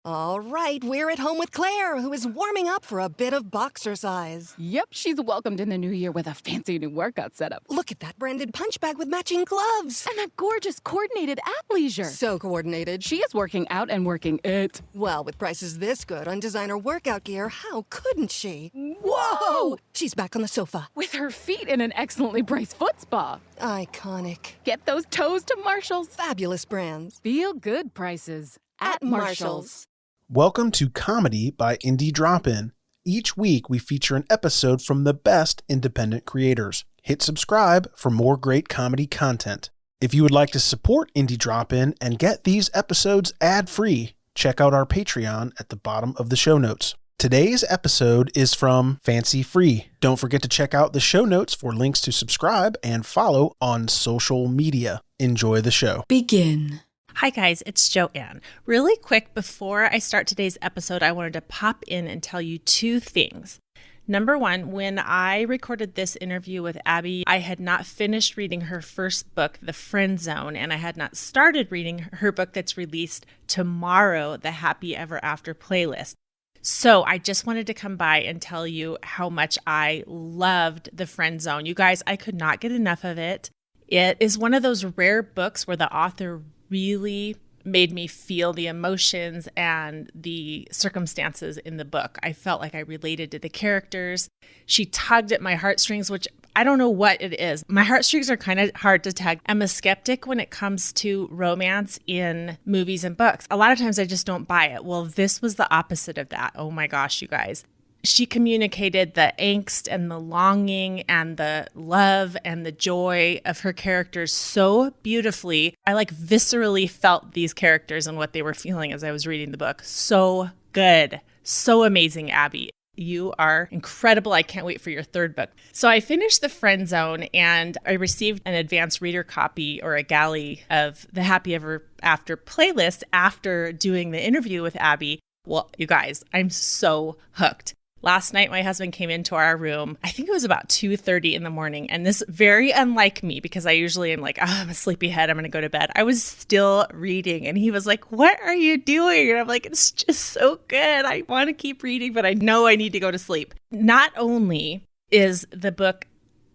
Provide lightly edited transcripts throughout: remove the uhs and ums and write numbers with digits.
All right, we're at home with Claire, who is warming up for a bit of boxercise. Yep, she's welcomed in the new year with a fancy new workout setup. Look at that branded punch bag with matching gloves. And that gorgeous coordinated athleisure. So coordinated. She is working out and working it. Well, with prices this good on designer workout gear, how couldn't she? Whoa! She's back on the sofa. With her feet in an excellently braced foot spa. Iconic. Get those toes to Marshall's. Fabulous brands. Feel good prices at Marshall's. Welcome to Comedy by Indie Drop-In. Each week we feature an episode from the best independent creators. Hit subscribe for more great comedy content. If you would like to support Indie Drop-In and get these episodes ad-free, check out our Patreon at the bottom of the show notes. Today's episode is from Fancy Free. Don't forget to check out the show notes for links to subscribe and follow on social media. Enjoy the show. Begin. Hi guys, it's Joanne. Really quick, before I start today's episode, I wanted to pop in and tell you two things. Number one, when I recorded this interview with Abby, I had not finished reading her first book, The Friend Zone, and I had not started reading her book that's released tomorrow, The Happy Ever After playlist. So I just wanted to come by and tell you how much I loved The Friend Zone. You guys, I could not get enough of it. It is one of those rare books where the author really made me feel the emotions and the circumstances in the book. I felt like I related to the characters. She tugged at my heartstrings, which I don't know what it is. My heartstrings are kind of hard to tug. I'm a skeptic when it comes to romance in movies and books. A lot of times I just don't buy it. Well, this was the opposite of that. Oh my gosh, you guys. She communicated the angst and the longing and the love and the joy of her characters so beautifully. I viscerally felt these characters and what they were feeling as I was reading the book. So good. So amazing, Abby. You are incredible. I can't wait for your third book. So I finished The Friend Zone and I received an advanced reader copy or a galley of the Happy Ever After playlist after doing the interview with Abby. Well, you guys, I'm so hooked. Last night, my husband came into our room. I think it was about 2:30 in the morning. And this very unlike me, because I usually am like, I'm a sleepyhead. I'm going to go to bed. I was still reading. And he was like, what are you doing? And I'm like, it's just so good. I want to keep reading, but I know I need to go to sleep. Not only is the book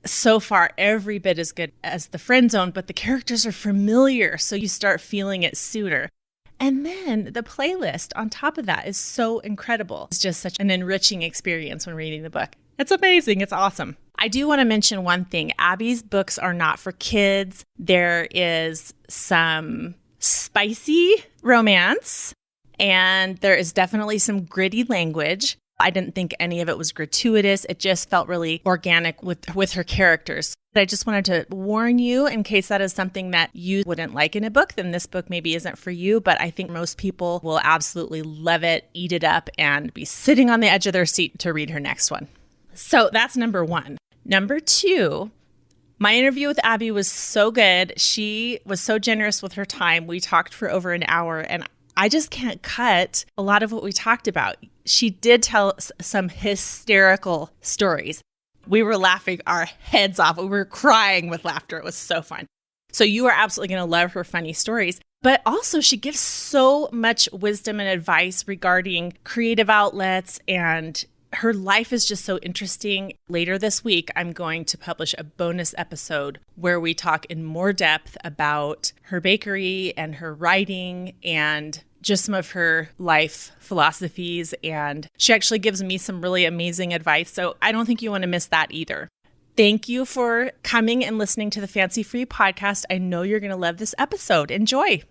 so far every bit as good as The Friend Zone, but the characters are familiar. So you start feeling it sooner. And then the playlist on top of that is so incredible. It's just such an enriching experience when reading the book. It's amazing. It's awesome. I do want to mention one thing. Abby's books are not for kids. There is some spicy romance, and there is definitely some gritty language. I didn't think any of it was gratuitous. It just felt really organic with her characters. I just wanted to warn you in case that is something that you wouldn't like in a book, then this book maybe isn't for you. But I think most people will absolutely love it, eat it up, and be sitting on the edge of their seat to read her next one. So that's number one. Number two, my interview with Abby was so good. She was so generous with her time. We talked for over an hour, and I just can't cut a lot of what we talked about. She did tell some hysterical stories. We were laughing our heads off. We were crying with laughter. It was so fun. So you are absolutely going to love her funny stories. But also she gives so much wisdom and advice regarding creative outlets, and her life is just so interesting. Later this week, I'm going to publish a bonus episode where we talk in more depth about her bakery and her writing and just some of her life philosophies. And she actually gives me some really amazing advice. So I don't think you want to miss that either. Thank you for coming and listening to the Fancy Free podcast. I know you're going to love this episode. Enjoy.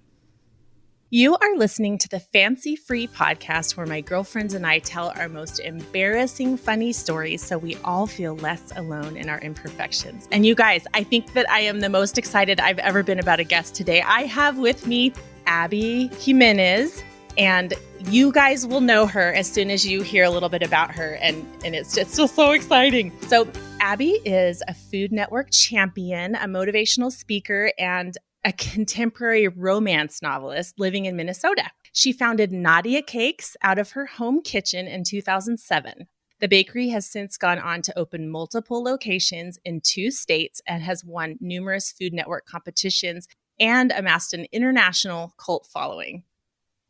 You are listening to the Fancy Free podcast, where my girlfriends and I tell our most embarrassing, funny stories so we all feel less alone in our imperfections. And you guys, I think that I am the most excited I've ever been about a guest today. I have with me Abby Jimenez, and you guys will know her as soon as you hear a little bit about her, and it's just so exciting. So Abby is a Food Network champion, a motivational speaker, and a contemporary romance novelist living in Minnesota. She founded Nadia Cakes out of her home kitchen in 2007. The bakery has since gone on to open multiple locations in 2 states and has won numerous Food Network competitions and amassed an international cult following.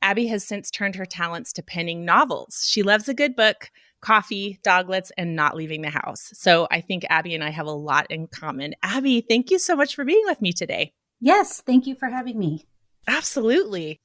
Abby has since turned her talents to penning novels. She loves a good book, coffee, doglets, and not leaving the house. So I think Abby and I have a lot in common. Abby, thank you so much for being with me today. Yes, thank you for having me. Absolutely.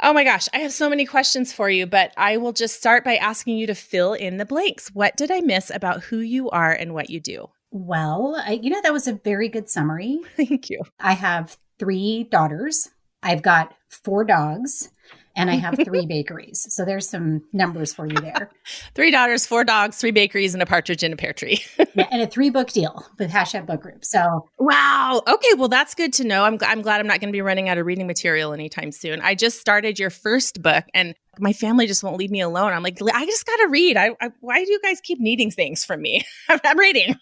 Oh my gosh, I have so many questions for you, but I will just start by asking you to fill in the blanks. What did I miss about who you are and what you do? Well, that was a very good summary. Thank you. I have 3 daughters. I've got 4 dogs. And I have 3 bakeries. So there's some numbers for you there. 3 daughters, 4 dogs, 3 bakeries, and a partridge in a pear tree. Yeah, and a 3-book deal with #book group. So wow. Okay. Well, that's good to know. I'm glad I'm not going to be running out of reading material anytime soon. I just started your first book and my family just won't leave me alone. I'm like, I just got to read. Why do you guys keep needing things from me? I'm reading.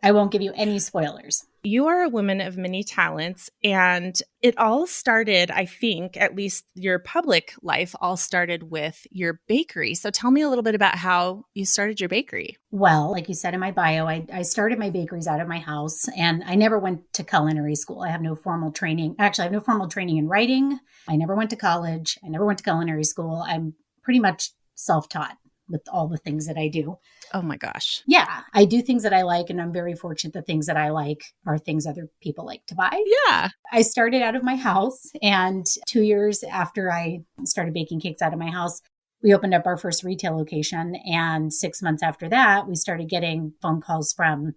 I won't give you any spoilers. You are a woman of many talents, and it all started, I think, at least your public life all started with your bakery. So tell me a little bit about how you started your bakery. Well, like you said in my bio, I started my bakeries out of my house, and I never went to culinary school. I have no formal training. Actually, I have no formal training in writing. I never went to college. I never went to culinary school. I'm pretty much self-taught with all the things that I do. Oh my gosh. Yeah, I do things that I like, and I'm very fortunate the things that I like are things other people like to buy. Yeah. I started out of my house, and 2 years after I started baking cakes out of my house, we opened up our first retail location. And 6 months after that, we started getting phone calls from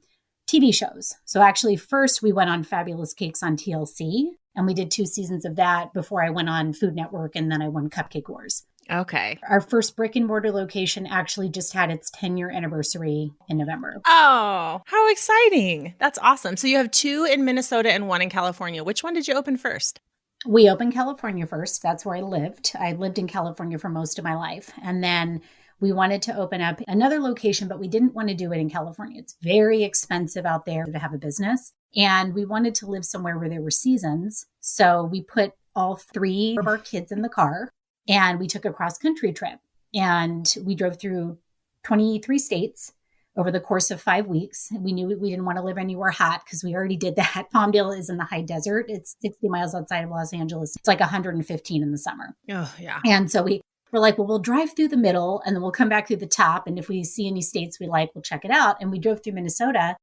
TV shows. So actually, first we went on Fabulous Cakes on TLC, and we did 2 seasons of that before I went on Food Network, and then I won Cupcake Wars. Okay. Our first brick and mortar location actually just had its 10-year anniversary in November. Oh, how exciting. That's awesome. So you have 2 in Minnesota and 1 in California. Which one did you open first? We opened California first. That's where I lived. I lived in California for most of my life. And then we wanted to open up another location, but we didn't want to do it in California. It's very expensive out there to have a business. And we wanted to live somewhere where there were seasons. So we put all 3 of our kids in the car. And we took a cross-country trip, and we drove through 23 states over the course of 5 weeks. We knew we didn't want to live anywhere hot because we already did that. Palmdale is in the high desert. It's 60 miles outside of Los Angeles. It's like 115 in the summer. Oh, yeah. And so we're like, well, we'll drive through the middle, and then we'll come back through the top. And if we see any states we like, we'll check it out. And we drove through Minnesota,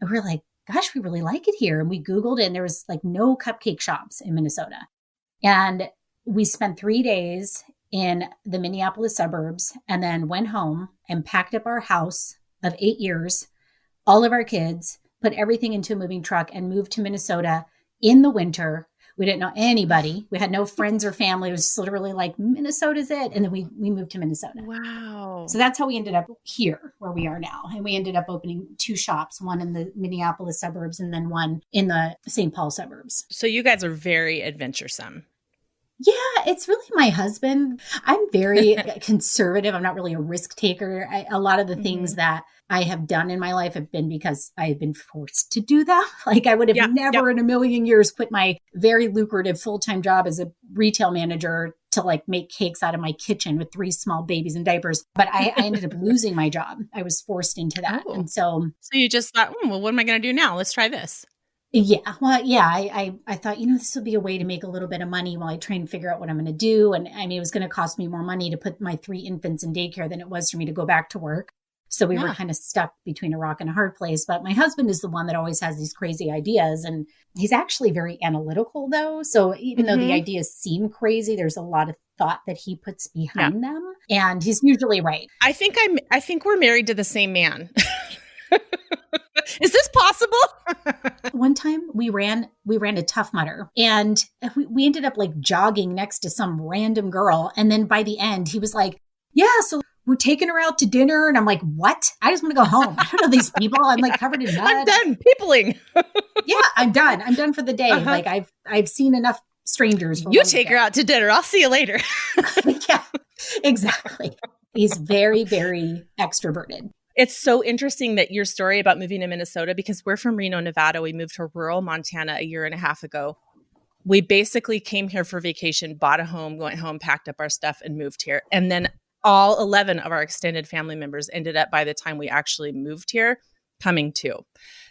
and we're like, gosh, we really like it here. And we Googled it, and there was like no cupcake shops in Minnesota. And we spent 3 days in the Minneapolis suburbs and then went home and packed up our house of 8 years, all of our kids, put everything into a moving truck and moved to Minnesota in the winter. We didn't know anybody. We had no friends or family. It was just literally like, Minnesota's it. And then we moved to Minnesota. Wow. So that's how we ended up here where we are now. And we ended up opening 2 shops, one in the Minneapolis suburbs and then one in the St. Paul suburbs. So you guys are very adventuresome. Yeah, it's really my husband. I'm very conservative. I'm not really a risk taker. A lot of the things that I have done in my life have been because I've been forced to do them. Like I would have never in a million years quit my very lucrative full-time job as a retail manager to like make cakes out of my kitchen with 3 small babies in diapers. But I ended up losing my job. I was forced into that. Oh. And so you just thought, well, what am I going to do now? Let's try this. Yeah. Well, yeah, I thought, this will be a way to make a little bit of money while I try and figure out what I'm going to do. And I mean, it was going to cost me more money to put my 3 infants in daycare than it was for me to go back to work. So we were kind of stuck between a rock and a hard place. But my husband is the one that always has these crazy ideas. And he's actually very analytical, though. So even though the ideas seem crazy, there's a lot of thought that he puts behind them. And he's usually right. I think we're married to the same man. Is this possible? One time we ran a Tough Mudder, and we ended up like jogging next to some random girl. And then by the end, he was like, yeah, so we're taking her out to dinner. And I'm like, what? I just want to go home. I don't know these people. I'm like covered in mud. I'm done peopling. Yeah, I'm done. I'm done for the day. Like I've seen enough strangers. You take her out to dinner. I'll see you later. Yeah, exactly. He's very, very extroverted. It's so interesting that your story about moving to Minnesota, because we're from Reno, Nevada. We moved to rural Montana a year and a half ago. We basically came here for vacation, bought a home, went home, packed up our stuff and moved here. And then all 11 of our extended family members ended up, by the time we actually moved here, coming too.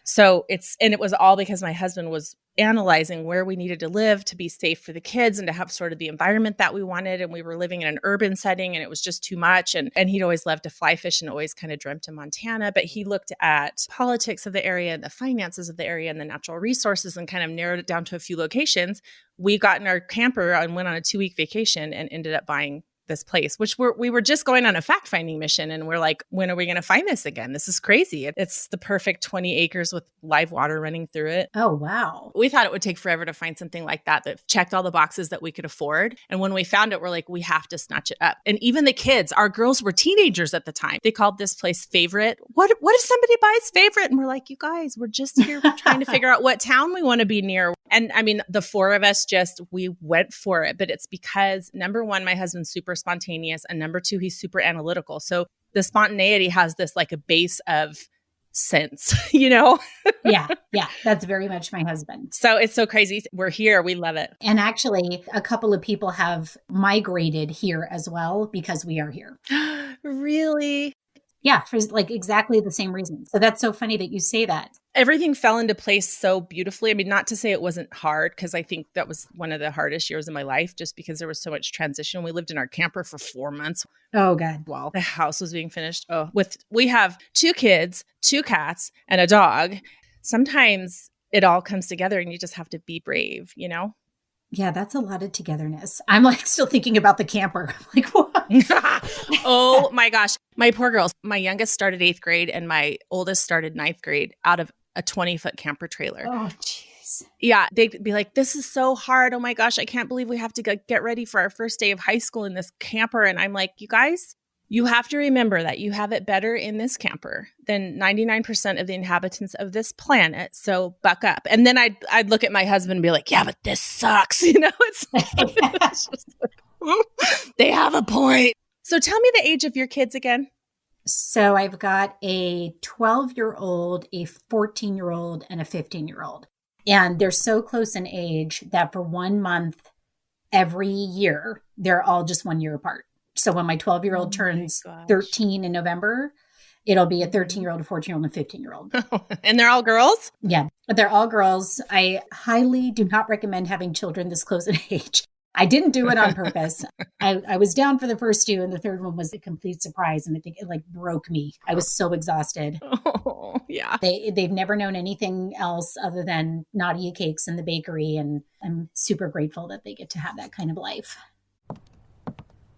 So it was all because my husband was analyzing where we needed to live to be safe for the kids and to have sort of the environment that we wanted. And we were living in an urban setting and it was just too much. And he'd always loved to fly fish and always kind of dreamt of Montana. But he looked at politics of the area and the finances of the area and the natural resources and kind of narrowed it down to a few locations. We got in our camper and went on a 2-week vacation and ended up buying this place, which we were just going on a fact-finding mission. And we're like, when are we going to find this again? This is crazy. It's the perfect 20 acres with live water running through it. Oh, wow. We thought it would take forever to find something like that checked all the boxes that we could afford. And when we found it, we're like, we have to snatch it up. And even the kids, our girls were teenagers at the time. They called this place Favorite. What if somebody buys Favorite? And we're like, you guys, we're just here trying to figure out what town we want to be near. And I mean, the 4 of us we went for it. But it's because, number one, my husband's super spontaneous. And number 2, he's super analytical. So the spontaneity has this like a base of sense, Yeah. That's very much my husband. So it's so crazy. We're here. We love it. And actually, a couple of people have migrated here as well because we are here. Really? Yeah, for like exactly the same reason. So that's so funny that you say that. Everything fell into place so beautifully. I mean, not to say it wasn't hard, because I think that was one of the hardest years of my life, just because there was so much transition. We lived in our camper for 4 months. Oh, God. While the house was being finished. We have 2 kids, 2 cats, and a dog. Sometimes it all comes together and you just have to be brave, Yeah, that's a lot of togetherness. I'm like still thinking about the camper. I'm like, what? Oh my gosh. My poor girls. My youngest started 8th grade and my oldest started 9th grade out of a 20-foot camper trailer. Oh, jeez. Yeah. They'd be like, this is so hard. Oh my gosh. I can't believe we have to get ready for our first day of high school in this camper. And I'm like, you guys, you have to remember that you have it better in this camper than 99% of the inhabitants of this planet. So buck up. And then I'd look at my husband and be like, yeah, but this sucks. It's just like, they have a point. So tell me the age of your kids again. So I've got a 12-year-old, a 14-year-old, and a 15-year-old. And they're so close in age that for 1 month every year, they're all just 1 year apart. So when my 12-year-old turns 13 in November, it'll be a 13-year-old, a 14-year-old, and a 15-year-old. And they're all girls? Yeah, they're all girls. I highly do not recommend having children this close in age. I didn't do it on purpose. I was down for the first 2, and the third one was a complete surprise. And I think it like broke me. I was so exhausted. Oh, yeah. They've never known anything else other than Nadia Cakes in the bakery. And I'm super grateful that they get to have that kind of life.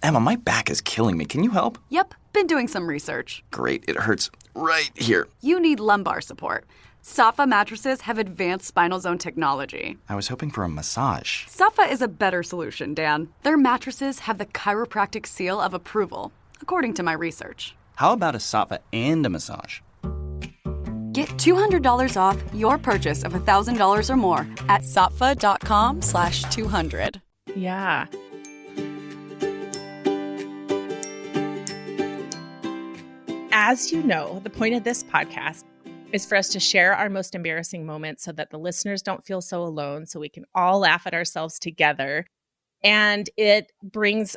Emma, my back is killing me. Can you help? Yep, been doing some research. Great, it hurts right here. You need lumbar support. Safa mattresses have advanced spinal zone technology. I was hoping for a massage. Safa is a better solution, Dan. Their mattresses have the chiropractic seal of approval, according to my research. How about a Safa and a massage? Get $200 off your purchase of $1,000 or more at safa.com/200. Yeah. As you know, the point of this podcast is for us to share our most embarrassing moments so that the listeners don't feel so alone, so we can all laugh at ourselves together. And it brings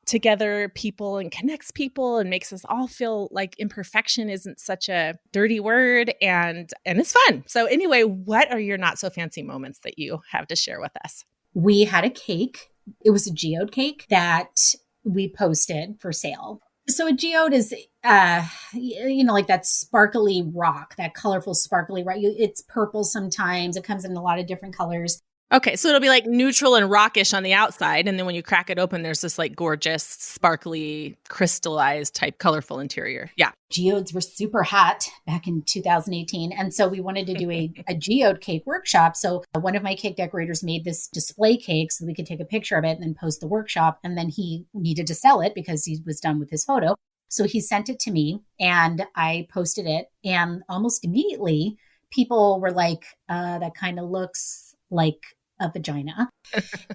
together people and connects people and makes us all feel like imperfection isn't such a dirty word, and it's fun. So anyway, what are your not so fancy moments that you have to share with us? We had a cake. It was a geode cake that we posted for sale. So a geode is, like that sparkly rock, that colorful sparkly rock. It's purple sometimes. It comes in a lot of different colors. Okay, so it'll be like neutral and rockish on the outside. And then when you crack it open, there's this like gorgeous, sparkly, crystallized type colorful interior. Yeah. Geodes were super hot back in 2018. And so we wanted to do a geode cake workshop. So one of my cake decorators made this display cake so we could take a picture of it and then post the workshop. And then he needed to sell it because he was done with his photo. So he sent it to me and I posted it. And almost immediately, people were like, that kind of looks like a vagina.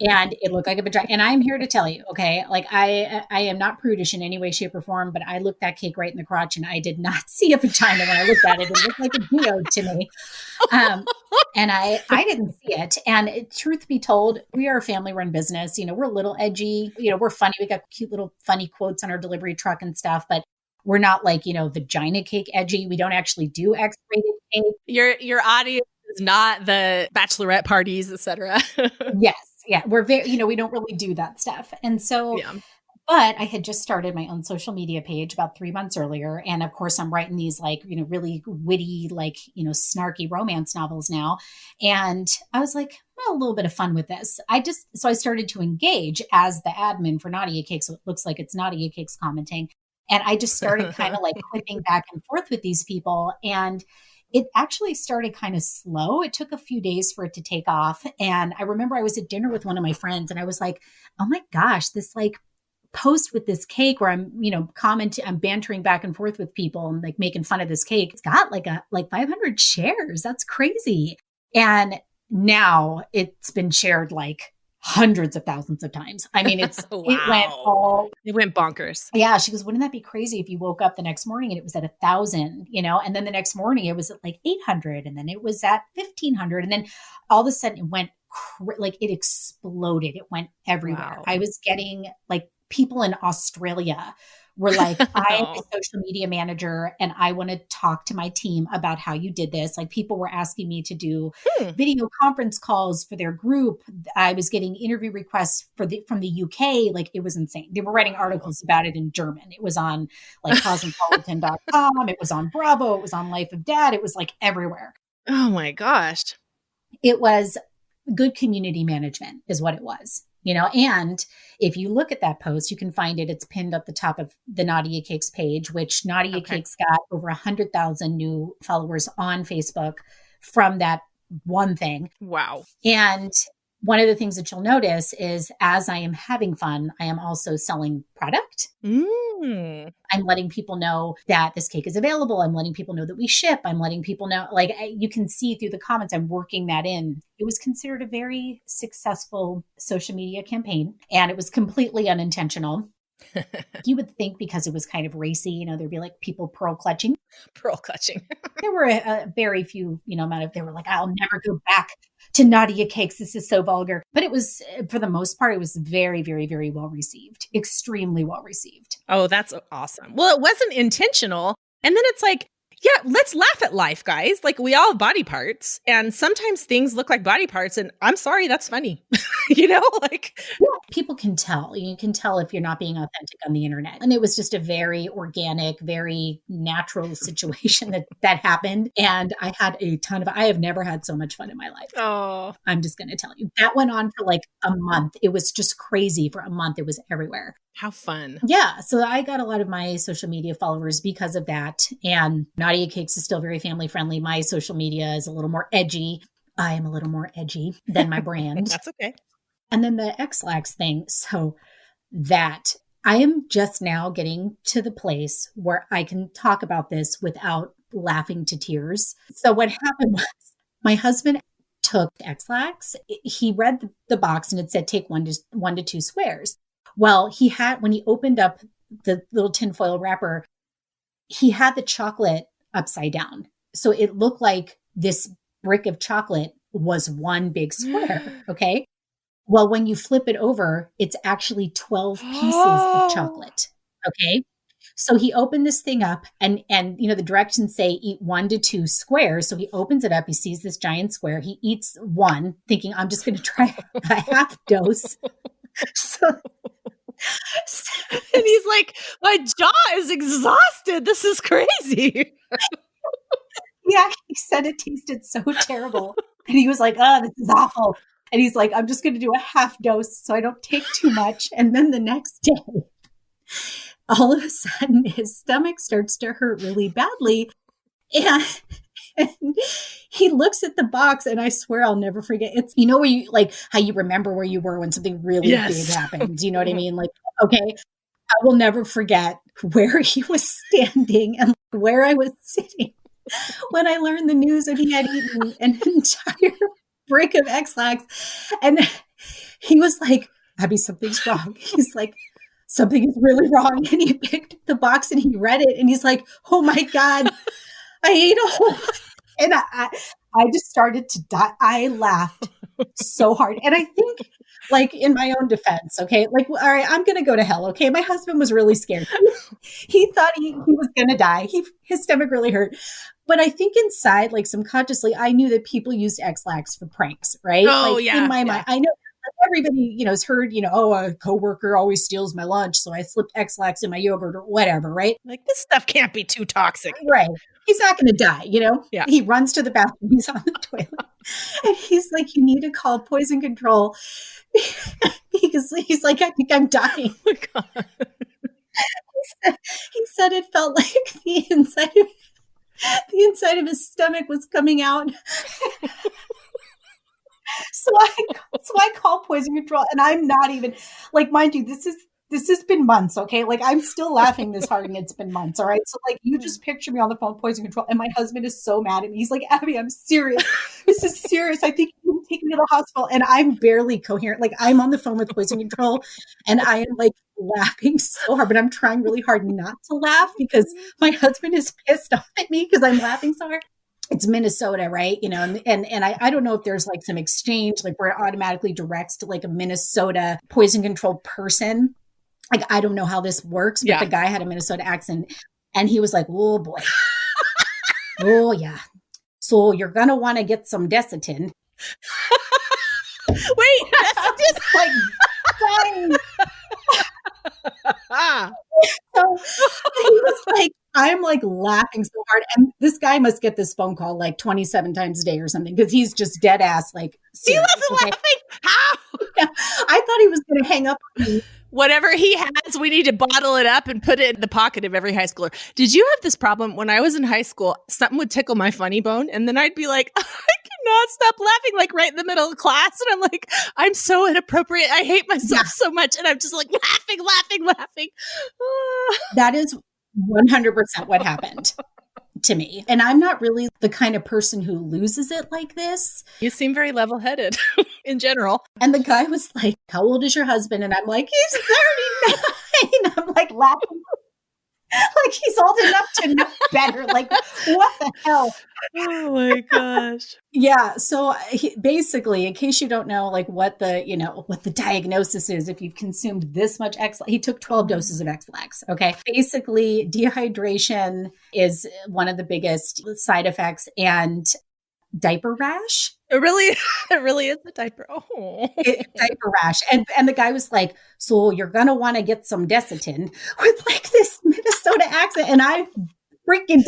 And it looked like a vagina. And I'm here to tell you, okay, like I am not prudish in any way, shape, or form, but I looked that cake right in the crotch and I did not see a vagina when I looked at it. It looked like a geode to me. And I didn't see it. And truth be told, we are a family-run business. We're a little edgy. We're funny. We got cute little funny quotes on our delivery truck and stuff, but we're not like, vagina cake edgy. We don't actually do X-rated cake. Your audience is not the bachelorette parties, etc. Yes. Yeah. We're very, we don't really do that stuff. And so, Yeah. but I had just started my own social media page about 3 months earlier. And of course, I'm writing these really witty, snarky romance novels now. And I was like, well, a little bit of fun with this. So I started to engage as the admin for Nadia Cakes. So it looks like it's Nadia Cakes commenting. And I just started kind of quipping back and forth with these people. And it actually started kind of slow. It took a few days for it to take off. And I remember I was at dinner with one of my friends and I was like, oh my gosh, this post with this cake where I'm, commenting, I'm bantering back and forth with people and making fun of this cake. It's got like 500 shares. That's crazy. And now it's been shared hundreds of thousands of times. I mean, Wow. It went bonkers. Yeah. She goes, wouldn't that be crazy if you woke up the next morning and it was at 1,000, and then the next morning it was at 800 and then it was at 1,500. And then all of a sudden it went it exploded. It went everywhere. Wow. I was getting people in Australia were like, I am a social media manager and I want to talk to my team about how you did this. People were asking me to do video conference calls for their group. I was getting interview requests from the UK. It was insane. They were writing articles about it in German. It was on cosmopolitan.com. It was on Bravo. It was on Life of Dad. It was everywhere. Oh my gosh. It was good community management is what it was. And if you look at that post, you can find it. It's pinned at the top of the Nadia Cakes page, which Nadia Cakes got over 100,000 new followers on Facebook from that one thing. Wow. And one of the things that you'll notice is as I am having fun, I am also selling product. I'm letting people know that this cake is available. I'm letting people know that we ship. I'm letting people know, you can see through the comments, I'm working that in. It was considered a very successful social media campaign and it was completely unintentional. You would think because it was kind of racy, there'd be people pearl clutching. Pearl clutching. There were a very few, amount of, they were like, I'll never go back to Nadia Cakes. This is so vulgar. But it was, for the most part, it was very, very, very well received. Extremely well received. Oh, that's awesome. Well, it wasn't intentional. And then it's yeah, let's laugh at life, guys. We all have body parts and sometimes things look like body parts and I'm sorry, that's funny. Yeah, people can tell. You can tell if you're not being authentic on the internet. And it was just a very organic, very natural situation that happened. And I had I have never had so much fun in my life. Oh, I'm just going to tell you. That went on for a month. It was just crazy for a month. It was everywhere. how fun. Yeah. So I got a lot of my social media followers because of that. And Nadia Cakes is still very family friendly. My social media is a little more edgy. I am a little more edgy than my brand. That's okay. And then the exlax thing. So that I am just now getting to the place where I can talk about this without laughing to tears. So what happened was my husband took exlax. He read the box and it said, take 1 to 2 squares. Well, when he opened up the little tinfoil wrapper, he had the chocolate upside down. So it looked like this brick of chocolate was one big square. Okay. Well, when you flip it over, it's actually 12 pieces of chocolate. Okay. So he opened this thing up and the directions say eat 1 to 2 squares. So he opens it up. He sees this giant square. He eats one thinking I'm just going to try a half dose. And he's like, my jaw is exhausted. This is crazy. Yeah, he said it tasted so terrible. And he was like, oh, this is awful. And he's like, I'm just going to do a half dose so I don't take too much. And then the next day, all of a sudden, his stomach starts to hurt really badly. And he looks at the box, and I swear I'll never forget. It's, where you how you remember where you were when something really big happened. You know what I mean? Okay, I will never forget where he was standing and where I was sitting when I learned the news that he had eaten an entire brick of exlax. And he was like, Abby, something's wrong. He's like, something is really wrong. And he picked up the box and he read it and he's like, oh my God, I ate a whole. And I just started to die. I laughed so hard. And I think in my own defense, okay, all right, I'm going to go to hell. Okay. My husband was really scared. He thought he was going to die. His stomach really hurt. But I think inside, like subconsciously, I knew that people used exlax for pranks, right? Oh, like yeah, in my yeah. mind, I know everybody, has heard, oh, a coworker always steals my lunch, so I slipped exlax in my yogurt or whatever, right? Like, this stuff can't be too toxic. Right. He's not going to die, Yeah. He runs to the bathroom. He's on the toilet. And he's like, you need to call poison control because he's like, I think I'm dying. Oh my God. He said it felt like the inside of his stomach was coming out. So I call poison control, and I'm not even like, mind you, this has been months. Okay. Like I'm still laughing this hard and it's been months. All right. So like, you just picture me on the phone, poison control. And my husband is so mad at me. He's like, Abby, I'm serious. This is serious. I think you can take me to the hospital. And I'm barely coherent. Like I'm on the phone with poison control and I am like laughing so hard, but I'm trying really hard not to laugh because my husband is pissed off at me because I'm laughing so hard. It's Minnesota, right? And I don't know if there's like some exchange, like where it automatically directs to like a Minnesota poison control person. Like, I don't know how this works, but the guy had a Minnesota accent and he was like, oh boy. Oh yeah. So you're going to want to get some Desitin. Wait, Desitin? Like, dying. So he was like, I'm like laughing so hard. And this guy must get this phone call like 27 times a day or something because he's just dead ass. Like, He wasn't laughing. How? Yeah. I thought he was going to hang up on me. Whatever he has, we need to bottle it up and put it in the pocket of every high schooler. Did you have this problem? When I was in high school, something would tickle my funny bone. And then I'd be like, I cannot stop laughing, like right in the middle of class. And I'm like, I'm so inappropriate. I hate myself so much. And I'm just like laughing. That is 100% what happened to me. And I'm not really the kind of person who loses it like this. You seem very level-headed in general. And the guy was like, how old is your husband? And I'm like, he's 39. I'm like laughing. Like he's old enough to know better. Like, what the hell? Oh my gosh. Yeah. So basically, in case you don't know, like what the diagnosis is, if you've consumed this much X, he took 12 doses of Exlax. Okay. Basically, dehydration is one of the biggest side effects, and diaper rash. It really is a diaper. Oh, Diaper rash. And the guy was like, so you're going to want to get some Desitin with like this Minnesota accent. And I freaking,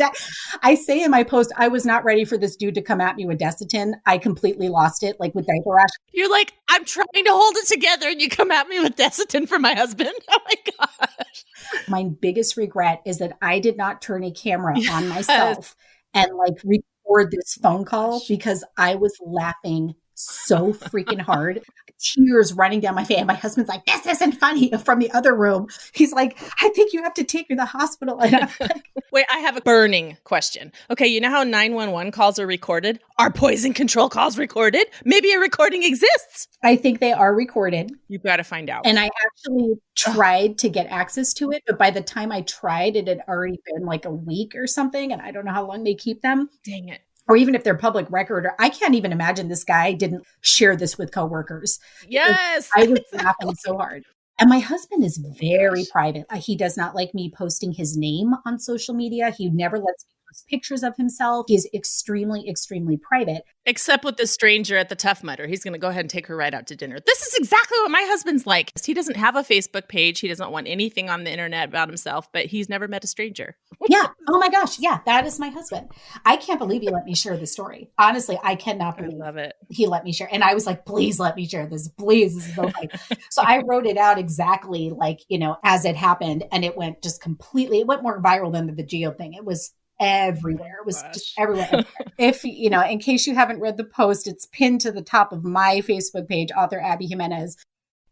I say in my post, I was not ready for this dude to come at me with Desitin. I completely lost it, like with diaper rash. You're like, I'm trying to hold it together and you come at me with Desitin for my husband. Oh my gosh. My biggest regret is that I did not turn a camera on myself and like record this phone call because I was laughing so freaking hard, tears running down my face. And my husband's like, this isn't funny, from the other room. He's like, I think you have to take me to the hospital. And I'm like, wait, I have a burning question. Okay, you know how 911 calls are recorded? Are poison control calls recorded? Maybe a recording exists. I think they are recorded. You've got to find out. And I actually tried to get access to it, but by the time I tried, it had already been like a week or something. And I don't know how long they keep them. Dang it. Or even if they're public record, or I can't even imagine this guy didn't share this with coworkers. Yes. I was laughing so hard. And my husband is very private. He does not like me posting his name on social media. He never lets me post pictures of himself. He's extremely, extremely private. Except with the stranger at the Tough Mudder. He's going to go ahead and take her right out to dinner. This is exactly what my husband's like. He doesn't have a Facebook page. He doesn't want anything on the internet about himself, but he's never met a stranger. Yeah. Oh my gosh. Yeah. That is my husband. I can't believe he let me share the story. Honestly, I cannot believe I love it. He let me share. And I was like, please let me share this. Please. This is so funny. So I wrote it out exactly like, as it happened. And it went it went more viral than the Geo thing. It was everywhere. It was just everywhere. If, in case you haven't read the post, it's pinned to the top of my Facebook page, author Abby Jimenez.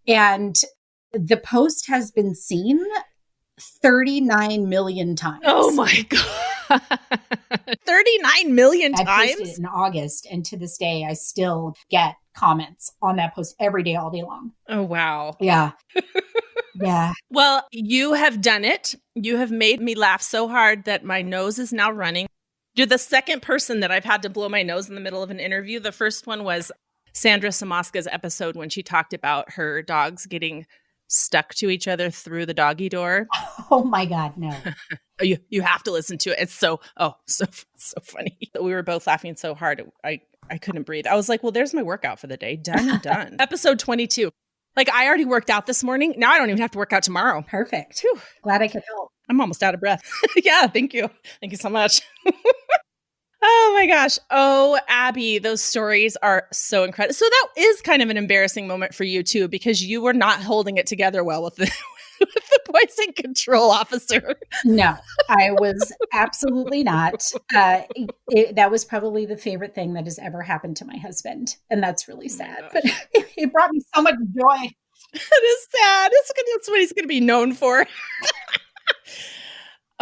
And the post has been seen 39 million times. Oh my God. 39 million I times? posted it in August. And to this day, I still get comments on that post every day, all day long. Oh, wow. Yeah. Yeah. Well, you have done it. You have made me laugh so hard that my nose is now running. You're the second person that I've had to blow my nose in the middle of an interview. The first one was Sandra Samaska's episode when she talked about her dogs getting stuck to each other through the doggy door. Oh my God, no. You have to listen to it. It's so funny. We were both laughing so hard. I couldn't breathe. I was like, well, there's my workout for the day. Done and done. Episode 22. Like, I already worked out this morning. Now I don't even have to work out tomorrow. Perfect. Whew. Glad I could help. I'm almost out of breath. Yeah, thank you. Thank you so much. Oh my gosh. Oh, Abby, those stories are so incredible. So that is kind of an embarrassing moment for you too, because you were not holding it together well with the poison control officer. No, I was absolutely not. That was probably the favorite thing that has ever happened to my husband. And that's really sad, but it brought me so much joy. It is sad. That's what he's going to be known for.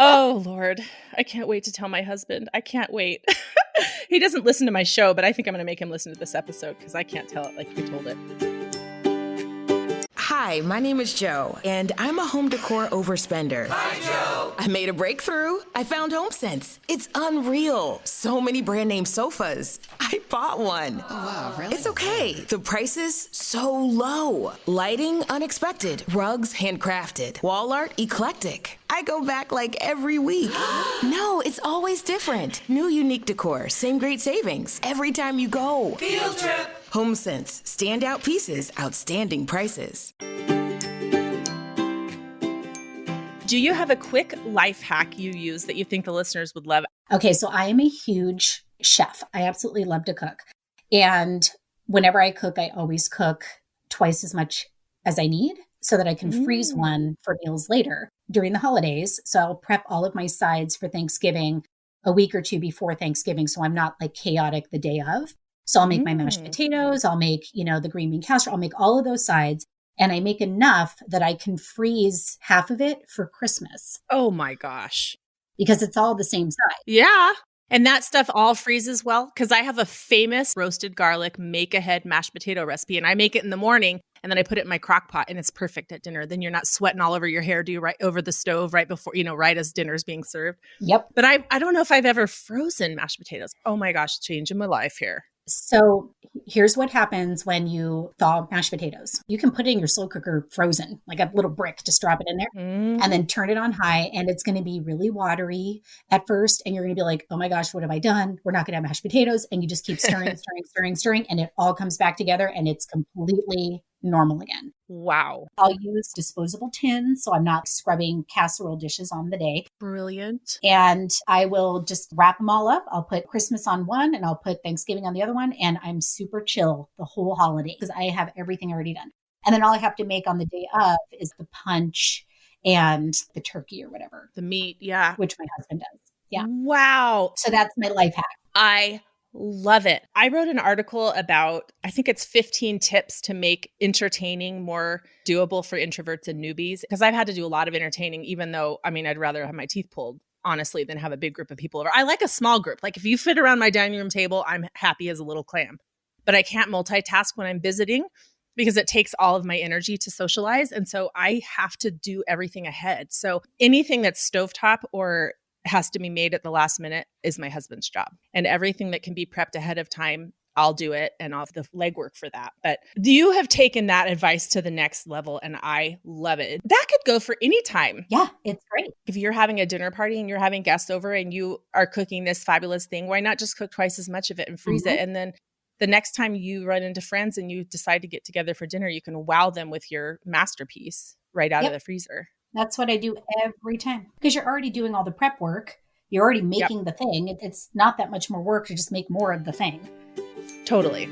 Oh, Lord. I can't wait to tell my husband. I can't wait. He doesn't listen to my show, but I think I'm going to make him listen to this episode because I can't tell it like you told it. Hi, my name is Joe, and I'm a home decor overspender. Hi, Joe. I made a breakthrough. I found HomeSense. It's unreal. So many brand name sofas. I bought one. Oh, wow, really? It's okay. The prices, so low. Lighting, unexpected. Rugs, handcrafted. Wall art, eclectic. I go back like every week. No, it's always different. New unique decor, same great savings. Every time you go. Field trip. HomeSense. Standout pieces, outstanding prices. Do you have a quick life hack you use that you think the listeners would love? Okay, so I am a huge chef. I absolutely love to cook. And whenever I cook, I always cook twice as much as I need so that I can freeze one for meals later during the holidays. So I'll prep all of my sides for Thanksgiving a week or two before Thanksgiving. So I'm not like chaotic the day of. So I'll make my mashed potatoes. I'll make, the green bean casserole. I'll make all of those sides. And I make enough that I can freeze half of it for Christmas. Oh my gosh. Because it's all the same size. Yeah. And that stuff all freezes well. Because I have a famous roasted garlic make-ahead mashed potato recipe. And I make it in the morning. And then I put it in my crock pot. And it's perfect at dinner. Then you're not sweating all over your hairdo right over the stove right before, right as dinner's being served. Yep. But I don't know if I've ever frozen mashed potatoes. Oh my gosh, changing my life here. So here's what happens when you thaw mashed potatoes. You can put it in your slow cooker frozen, like a little brick, just drop it in there and then turn it on high. And it's going to be really watery at first. And you're going to be like, oh my gosh, what have I done? We're not going to have mashed potatoes. And you just keep stirring, stirring. And it all comes back together and it's completely normal again. Wow. I'll use disposable tins. So I'm not scrubbing casserole dishes on the day. Brilliant. And I will just wrap them all up. I'll put Christmas on one and I'll put Thanksgiving on the other one. And I'm super chill the whole holiday because I have everything already done. And then all I have to make on the day of is the punch and the turkey or whatever. The meat. Yeah. Which my husband does. Yeah. Wow. So that's my life hack. I love it. I wrote an article about, I think it's 15 tips to make entertaining more doable for introverts and newbies. Because I've had to do a lot of entertaining, even though, I'd rather have my teeth pulled, honestly, than have a big group of people over. I like a small group. Like if you fit around my dining room table, I'm happy as a little clam. But I can't multitask when I'm visiting because it takes all of my energy to socialize. And so I have to do everything ahead. So anything that's stovetop or has to be made at the last minute is my husband's job. And everything that can be prepped ahead of time, I'll do it and I'll have the legwork for that. But you have taken that advice to the next level and I love it. That could go for any time. Yeah, it's great. If you're having a dinner party and you're having guests over and you are cooking this fabulous thing, why not just cook twice as much of it and freeze it? And then the next time you run into friends and you decide to get together for dinner, you can wow them with your masterpiece right out of the freezer. That's what I do every time because you're already doing all the prep work. You're already making the thing. It's not that much more work to just make more of the thing. Totally.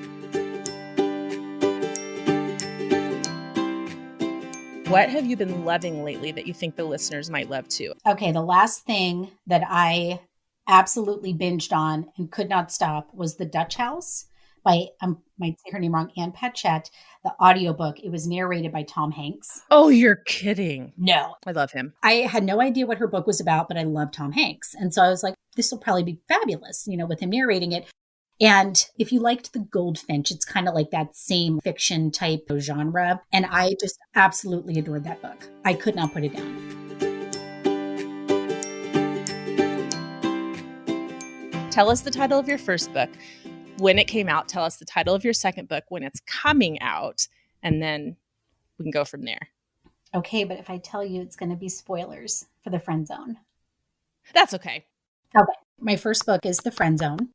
What have you been loving lately that you think the listeners might love too? Okay, the last thing that I absolutely binged on and could not stop was The Dutch House by, I might say her name wrong, Ann Patchett, the audiobook. It was narrated by Tom Hanks. Oh, you're kidding. No. I love him. I had no idea what her book was about, but I love Tom Hanks. And so I was like, this will probably be fabulous, with him narrating it. And if you liked The Goldfinch, it's kind of like that same fiction type of genre. And I just absolutely adored that book. I could not put it down. Tell us the title of your first book, when it came out. Tell us the title of your second book, when it's coming out, and then we can go from there. Okay, but if I tell you, it's going to be spoilers for The Friend Zone. That's okay. Okay. My first book is The Friend Zone,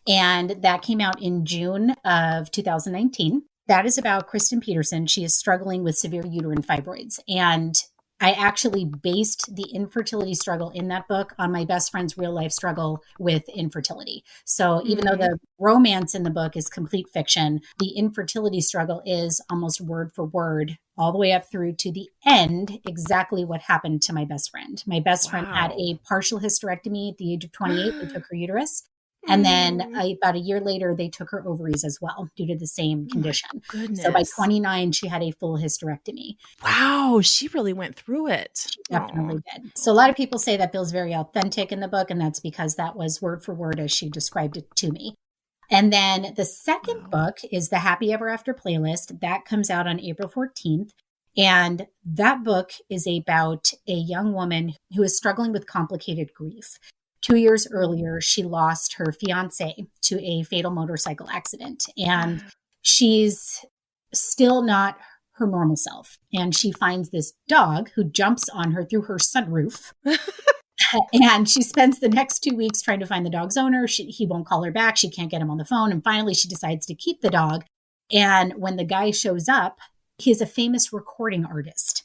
and that came out in June of 2019. That is about Kristen Peterson. She is struggling with severe uterine fibroids. And I actually based the infertility struggle in that book on my best friend's real life struggle with infertility. So even though the romance in the book is complete fiction, the infertility struggle is almost word for word all the way up through to the end, exactly what happened to my best friend. My best friend had a partial hysterectomy at the age of 28. They took her uterus. And then about a year later, they took her ovaries as well due to the same condition. Goodness. So by 29, she had a full hysterectomy. Wow, she really went through it. She definitely did. So a lot of people say that feels very authentic in the book, and that's because that was word for word as she described it to me. And then the second book is the Happy Ever After playlist. That comes out on April 14th. And that book is about a young woman who is struggling with complicated grief. 2 years earlier, she lost her fiance to a fatal motorcycle accident, and she's still not her normal self. And she finds this dog who jumps on her through her sunroof. And she spends the next 2 weeks trying to find the dog's owner. He won't call her back. She can't get him on the phone. And finally, she decides to keep the dog. And when the guy shows up, he's a famous recording artist.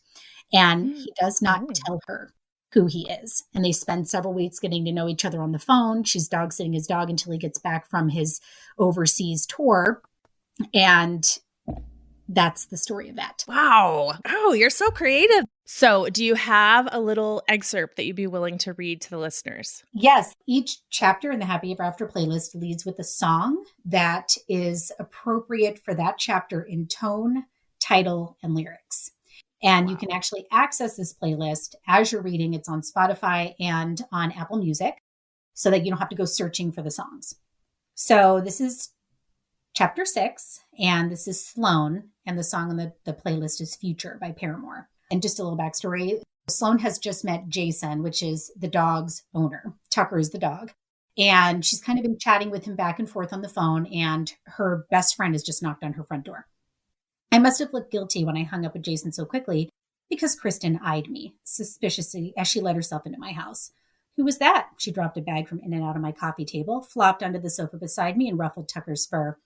And he does not tell her who he is. And they spend several weeks getting to know each other on the phone. She's dog sitting his dog until he gets back from his overseas tour. And that's the story of that. Wow. Oh, you're so creative. So do you have a little excerpt that you'd be willing to read to the listeners? Yes. Each chapter in the Happy Ever After playlist leads with a song that is appropriate for that chapter in tone, title, and lyrics. And you can actually access this playlist as you're reading. It's on Spotify and on Apple Music so that you don't have to go searching for the songs. So this is chapter 6, and this is Sloan, and the song on the playlist is Future by Paramore. And just a little backstory. Sloan has just met Jason, which is the dog's owner. Tucker is the dog. And she's kind of been chatting with him back and forth on the phone, and her best friend has just knocked on her front door. I must have looked guilty when I hung up with Jason so quickly because Kristen eyed me suspiciously as she let herself into my house. Who was that? She dropped a bag from in and out of my coffee table, flopped onto the sofa beside me, and ruffled Tucker's fur.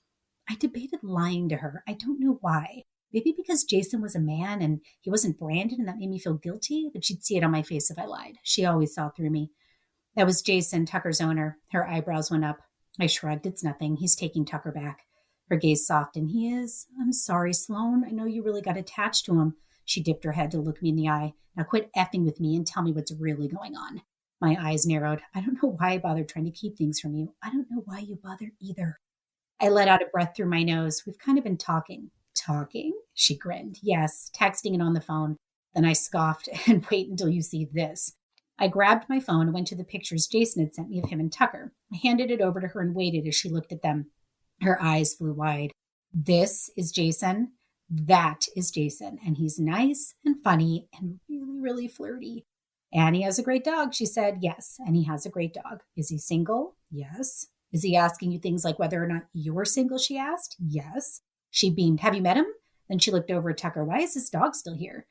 I debated lying to her. I don't know why. Maybe because Jason was a man and he wasn't branded, and that made me feel guilty, but she'd see it on my face if I lied. She always saw through me. That was Jason, Tucker's owner. Her eyebrows went up. I shrugged. It's nothing. He's taking Tucker back. Her gaze softened. He is. I'm sorry, Sloan. I know you really got attached to him. She dipped her head to look me in the eye. Now quit effing with me and tell me what's really going on. My eyes narrowed. I don't know why I bothered trying to keep things from you. I don't know why you bothered either. I let out a breath through my nose. We've kind of been talking. Talking? She grinned. Yes, texting and on the phone. Then I scoffed. And wait until you see this. I grabbed my phone and went to the pictures Jason had sent me of him and Tucker. I handed it over to her and waited as she looked at them. Her eyes flew wide. This is Jason. That is Jason. And he's nice and funny and really, really flirty. And he has a great dog, she said. Yes, and he has a great dog. Is he single? Yes. Is he asking you things like whether or not you're single, she asked? Yes. She beamed. Have you met him? Then she looked over at Tucker. Why is this dog still here?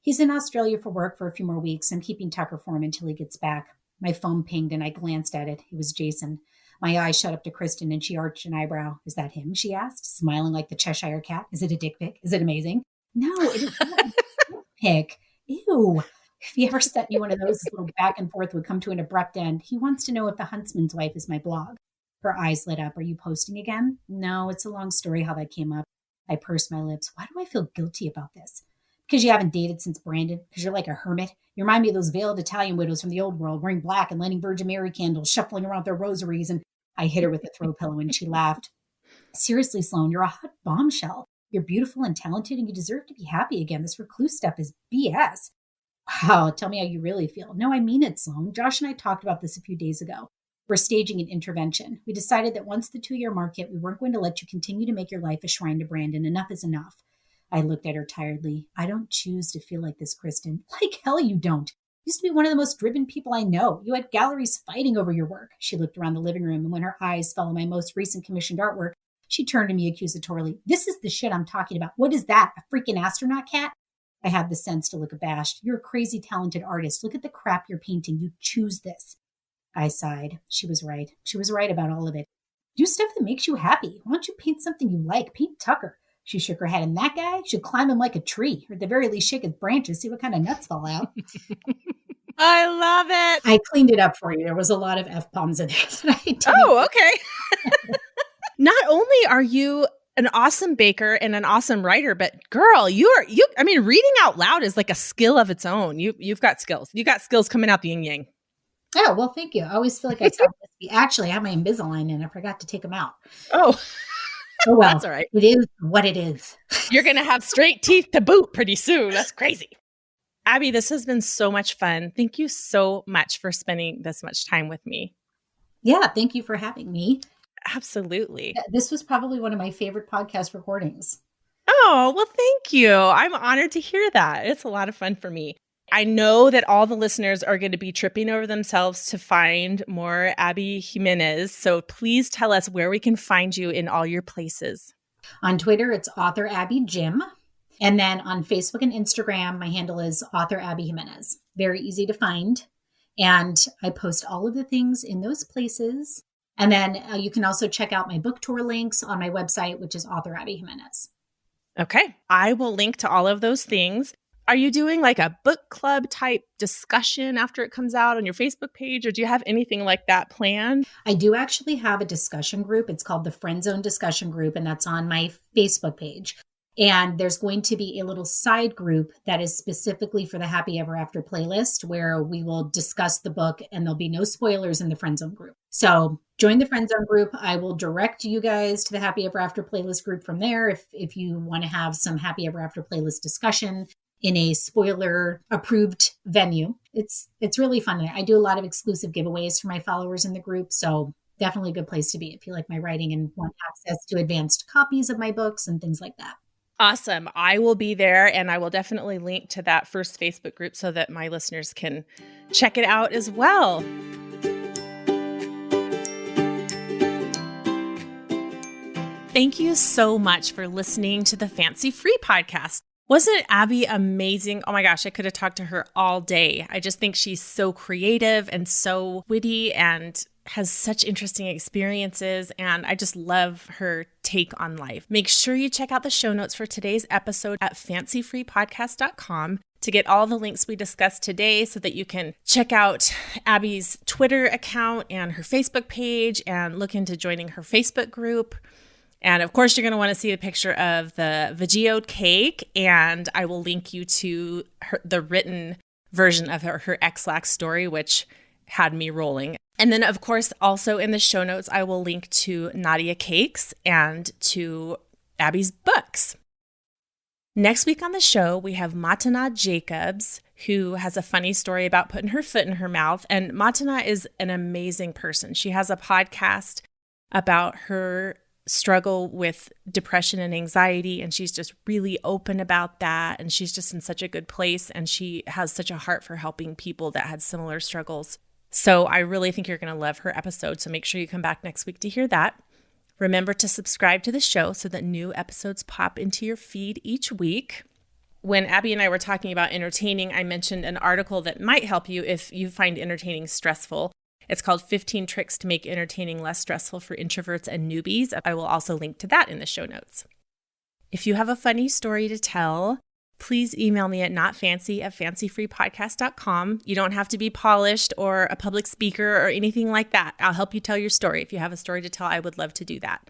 He's in Australia for work for a few more weeks. I'm keeping Tucker for him until he gets back. My phone pinged and I glanced at it. It was Jason. My eyes shut up to Kristen and she arched an eyebrow. Is that him? She asked, smiling like the Cheshire cat. Is it a dick pic? Is it amazing? No, it is not a dick pic. Ew. If he ever sent me one of those, his little back and forth would come to an abrupt end. He wants to know if the huntsman's wife is my blog. Her eyes lit up. Are you posting again? No, it's a long story how that came up. I pursed my lips. Why do I feel guilty about this? Because you haven't dated since Brandon? Because you're like a hermit? You remind me of those veiled Italian widows from the old world, wearing black and lighting Virgin Mary candles, shuffling around their rosaries. And I hit her with a throw pillow and she laughed. Seriously, Sloan, you're a hot bombshell. You're beautiful and talented and you deserve to be happy again. This recluse stuff is BS. Wow, tell me how you really feel. No, I mean it, Sloan. Josh and I talked about this a few days ago. We're staging an intervention. We decided that once the 2-year mark hit, we weren't going to let you continue to make your life a shrine to Brandon. Enough is enough. I looked at her tiredly. I don't choose to feel like this, Kristen. Like hell you don't. You used to be one of the most driven people I know. You had galleries fighting over your work. She looked around the living room, and when her eyes fell on my most recent commissioned artwork, she turned to me accusatorily. This is the shit I'm talking about. What is that? A freaking astronaut cat? I have the sense to look abashed. You're a crazy talented artist. Look at the crap you're painting. You choose this. I sighed. She was right. She was right about all of it. Do stuff that makes you happy. Why don't you paint something you like? Paint Tucker. She shook her head. And that guy should climb him like a tree, or at the very least shake his branches, see what kind of nuts fall out. I love it. I cleaned it up for you. There was a lot of F-bombs in there that I didn't. Oh, okay. Not only are you an awesome baker and an awesome writer, but girl, I mean, reading out loud is like a skill of its own. You've got skills. You got skills coming out the yin yang. Oh, well, thank you. I always feel like I sound lispy. Actually, I have my Invisalign in. I forgot to take them out. Oh, well. That's all right. It is what it is. You're going to have straight teeth to boot pretty soon. That's crazy. Abby, this has been so much fun. Thank you so much for spending this much time with me. Yeah, thank you for having me. Absolutely. This was probably one of my favorite podcast recordings. Oh, well, thank you. I'm honored to hear that. It's a lot of fun for me. I know that all the listeners are going to be tripping over themselves to find more Abby Jimenez. So please tell us where we can find you in all your places. On Twitter, it's author Abby Jim. And then on Facebook and Instagram, my handle is author Abby Jimenez. Very easy to find. And I post all of the things in those places. And then you can also check out my book tour links on my website, which is author Abby Jimenez. Okay. I will link to all of those things. Are you doing like a book club type discussion after it comes out on your Facebook page, or do you have anything like that planned? I do actually have a discussion group. It's called the Friend Zone Discussion Group, and that's on my Facebook page. And there's going to be a little side group that is specifically for the Happy Ever After playlist, where we will discuss the book and there'll be no spoilers in the Friend Zone group. So join the Friend Zone group. I will direct you guys to the Happy Ever After playlist group from there if you want to have some Happy Ever After playlist discussion in a spoiler approved venue. It's really fun. I do a lot of exclusive giveaways for my followers in the group. So definitely a good place to be if you like my writing and want access to advanced copies of my books and things like that. Awesome. I will be there, and I will definitely link to that first Facebook group so that my listeners can check it out as well. Thank you so much for listening to the Fancy Free podcast. Wasn't Abby amazing? Oh my gosh, I could have talked to her all day. I just think she's so creative and so witty and has such interesting experiences, and I just love her take on life. Make sure you check out the show notes for today's episode at fancyfreepodcast.com to get all the links we discussed today so that you can check out Abby's Twitter account and her Facebook page and look into joining her Facebook group. And of course, you're going to want to see a picture of the Veggie cake, and I will link you to the written version of her exlax story, which had me rolling. And then, of course, also in the show notes, I will link to Nadia Cakes and to Abby's books. Next week on the show, we have Matana Jacobs, who has a funny story about putting her foot in her mouth. And Matana is an amazing person. She has a podcast about her struggle with depression and anxiety, and she's just really open about that, and she's just in such a good place, and she has such a heart for helping people that had similar struggles. So I really think you're going to love her episode, so make sure you come back next week to hear that. Remember to subscribe to the show so that new episodes pop into your feed each week. When Abby and I were talking about entertaining, I mentioned an article that might help you if you find entertaining stressful. It's called 15 Tricks to Make Entertaining Less Stressful for Introverts and Newbies. I will also link to that in the show notes. If you have a funny story to tell, please email me at notfancy@fancyfreepodcast.com. You don't have to be polished or a public speaker or anything like that. I'll help you tell your story. If you have a story to tell, I would love to do that.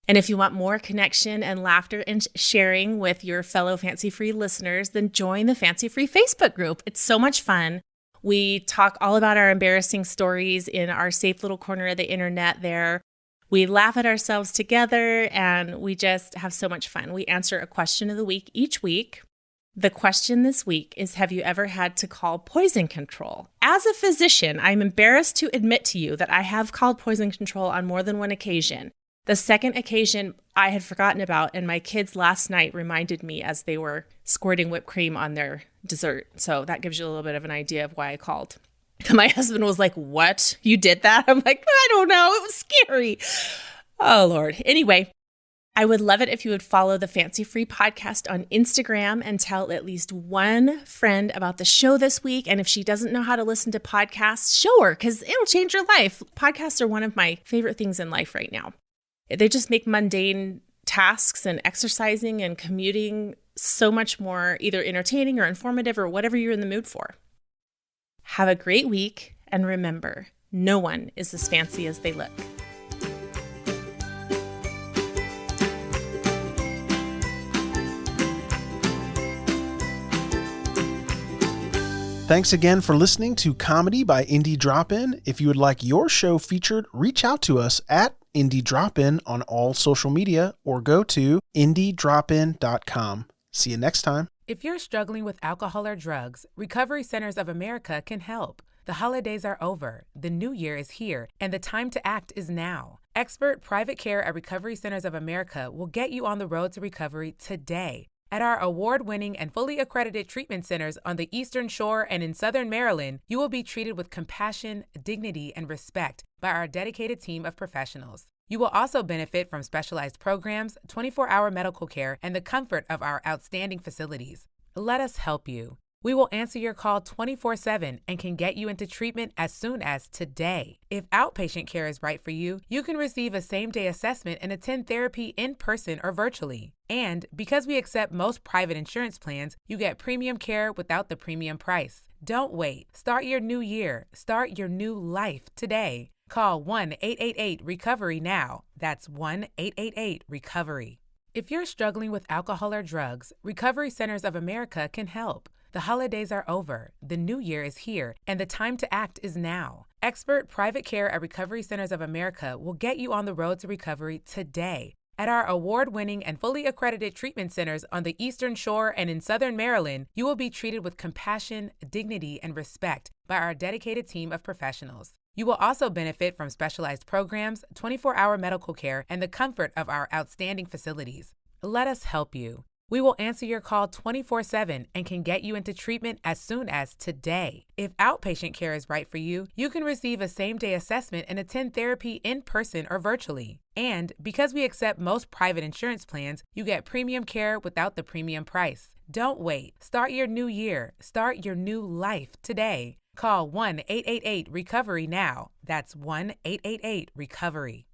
And if you want more connection and laughter and sharing with your fellow Fancy Free listeners, then join the Fancy Free Facebook group. It's so much fun. We talk all about our embarrassing stories in our safe little corner of the internet there. We laugh at ourselves together, and we just have so much fun. We answer a question of the week each week. The question this week is, have you ever had to call poison control? As a physician, I'm embarrassed to admit to you that I have called poison control on more than one occasion. The second occasion I had forgotten about, and my kids last night reminded me as they were squirting whipped cream on their dessert. So that gives you a little bit of an idea of why I called. My husband was like, "What? You did that?" I'm like, "I don't know. It was scary." Oh, Lord. Anyway, I would love it if you would follow the Fancy Free podcast on Instagram and tell at least one friend about the show this week. And if she doesn't know how to listen to podcasts, show her, because it'll change your life. Podcasts are one of my favorite things in life right now. They just make mundane tasks and exercising and commuting so much more either entertaining or informative or whatever you're in the mood for. Have a great week, and remember, no one is as fancy as they look. Thanks again for listening to Comedy by Indie Drop-In. If you would like your show featured, reach out to us at Indie Drop-In on all social media or go to indiedropin.com. See you next time. If you're struggling with alcohol or drugs, Recovery Centers of America can help. The holidays are over, the new year is here, and the time to act is now. Expert private care at Recovery Centers of America will get you on the road to recovery today. At our award-winning and fully accredited treatment centers on the Eastern Shore and in Southern Maryland, you will be treated with compassion, dignity, and respect by our dedicated team of professionals. You will also benefit from specialized programs, 24-hour medical care, and the comfort of our outstanding facilities. Let us help you. We will answer your call 24/7 and can get you into treatment as soon as today. If outpatient care is right for you, you can receive a same-day assessment and attend therapy in person or virtually. And because we accept most private insurance plans, you get premium care without the premium price. Don't wait. Start your new year. Start your new life today. Call 1-888-RECOVERY now. That's 1-888-RECOVERY. If you're struggling with alcohol or drugs, Recovery Centers of America can help. The holidays are over, the new year is here, and the time to act is now. Expert private care at Recovery Centers of America will get you on the road to recovery today. At our award-winning and fully accredited treatment centers on the Eastern Shore and in Southern Maryland, you will be treated with compassion, dignity, and respect by our dedicated team of professionals. You will also benefit from specialized programs, 24-hour medical care, and the comfort of our outstanding facilities. Let us help you. We will answer your call 24/7 and can get you into treatment as soon as today. If outpatient care is right for you, you can receive a same-day assessment and attend therapy in person or virtually. And because we accept most private insurance plans, you get premium care without the premium price. Don't wait. Start your new year. Start your new life today. Call 1-888-RECOVERY now. That's 1-888-RECOVERY.